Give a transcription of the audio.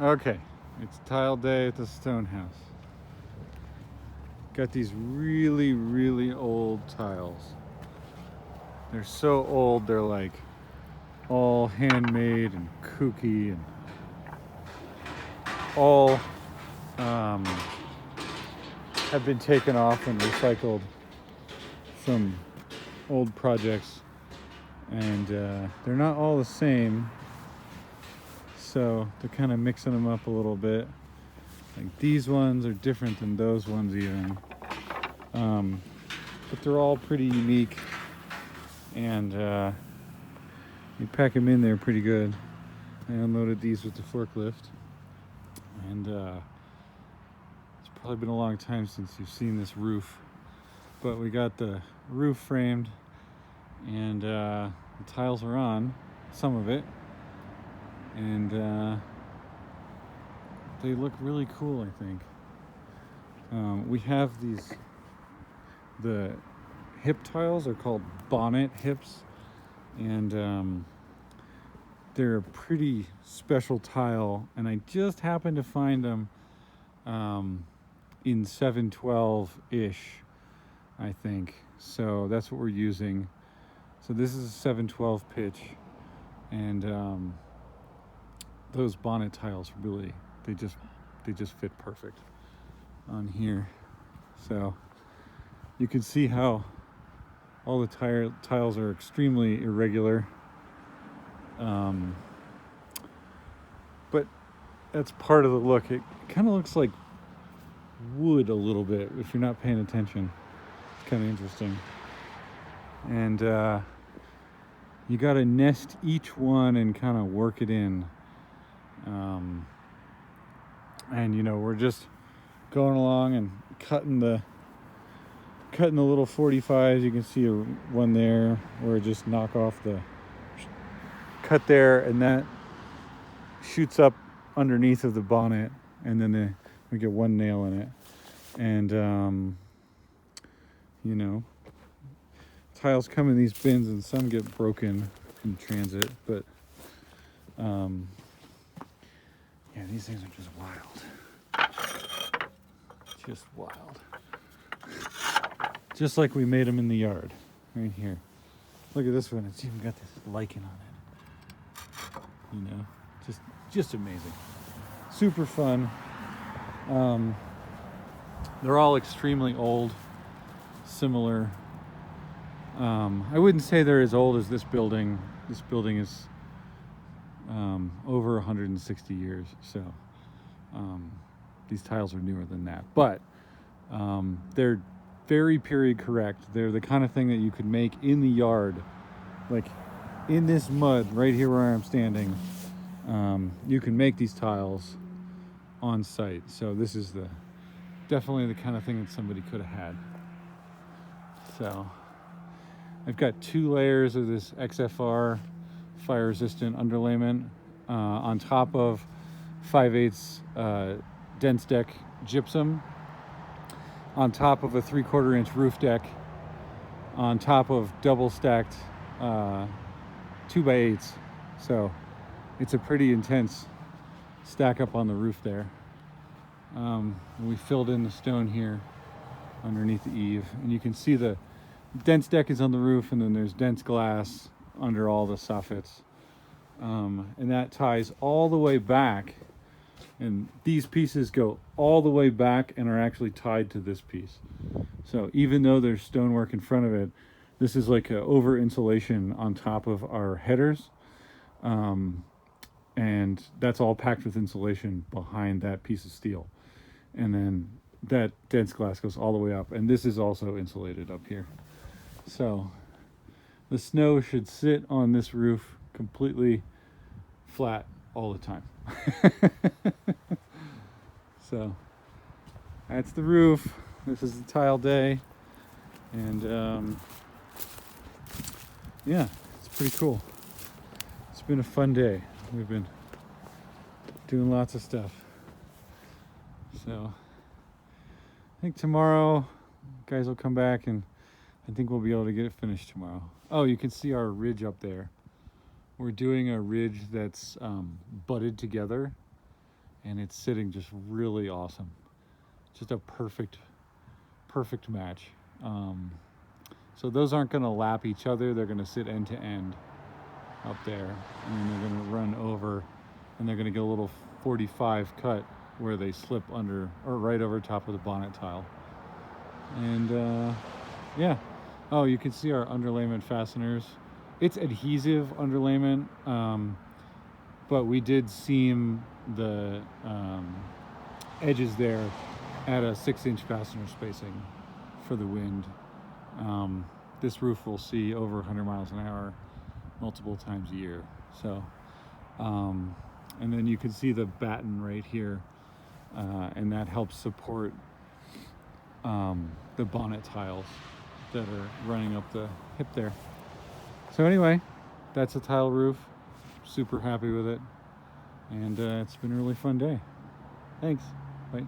Okay, it's tile day at the Stone House. Got these really, really old tiles. They're so old, they're like all handmade and kooky and all um, have been taken off and recycled from old projects. And they're not all the same, so they're kind of mixing them up a little bit. Like these ones are different than those ones even. But they're all pretty unique, and you pack them in there pretty good. I unloaded these with the forklift, and it's probably been a long time since you've seen this roof, but we got the roof framed, and the tiles are on, some of it, and they look really cool, I think. We have the hip tiles are called bonnet hips, and they're a pretty special tile, and I just happened to find them in 712-ish, I think. So that's what we're using. So this is a 712 pitch, and those bonnet tiles really they just fit perfect on here. So you can see how all the tiles are extremely irregular. But that's part of the look. It kind of looks like wood a little bit if you're not paying attention. It's kind of interesting. And you got to nest each one and kind of work it in. And we're just going along and cutting the little 45s. You can see one there where it just knock off the cut there, and that shoots up underneath of the bonnet, and then we get one nail in it. And tiles come in these bins, and some get broken in transit, but yeah, these things are just wild, just like we made them in the yard right here. Look at this one, it's even got this lichen on it. Just amazing, super fun. They're all extremely old, similar. I wouldn't say they're as old as this building. This building is over 160 years, so these tiles are newer than that. But they're very period correct. They're the kind of thing that you could make in the yard, like in this mud right here where I'm standing. You can make these tiles on site. So this is definitely the kind of thing that somebody could have had. So I've got 2 layers of this XFR fire resistant underlayment on top of 5/8 dense deck gypsum, on top of a 3/4 inch roof deck, on top of double stacked 2x8s. So it's a pretty intense stack up on the roof there. We filled in the stone here underneath the eave, and you can see the dense deck is on the roof, and then there's dense glass under all the soffits, and that ties all the way back, and these pieces go all the way back and are actually tied to this piece. So even though there's stonework in front of it, this is like a over insulation on top of our headers, and that's all packed with insulation behind that piece of steel, and then that dense glass goes all the way up, and this is also insulated up here. So the snow should sit on this roof completely flat all the time. So that's the roof. This is the tile day, and yeah, it's pretty cool. It's been a fun day. We've been doing lots of stuff. So I think tomorrow guys will come back, and I think we'll be able to get it finished tomorrow. Oh, you can see our ridge up there. We're doing a ridge that's butted together, and it's sitting just really awesome. Just a perfect match. So those aren't going to lap each other. They're going to sit end to end up there, and then they're going to run over, and they're going to get a little 45 cut where they slip under or right over top of the bonnet tile. And yeah, oh, you can see our underlayment fasteners. It's adhesive underlayment, but we did seam the edges there at a 6-inch fastener spacing for the wind. This roof will see over 100 miles an hour multiple times a year. So, and then you can see the batten right here, and that helps support the bonnet tiles that are running up the hip there. So anyway, that's a tile roof. Super happy with it, and it's been a really fun day. Thanks. Bye.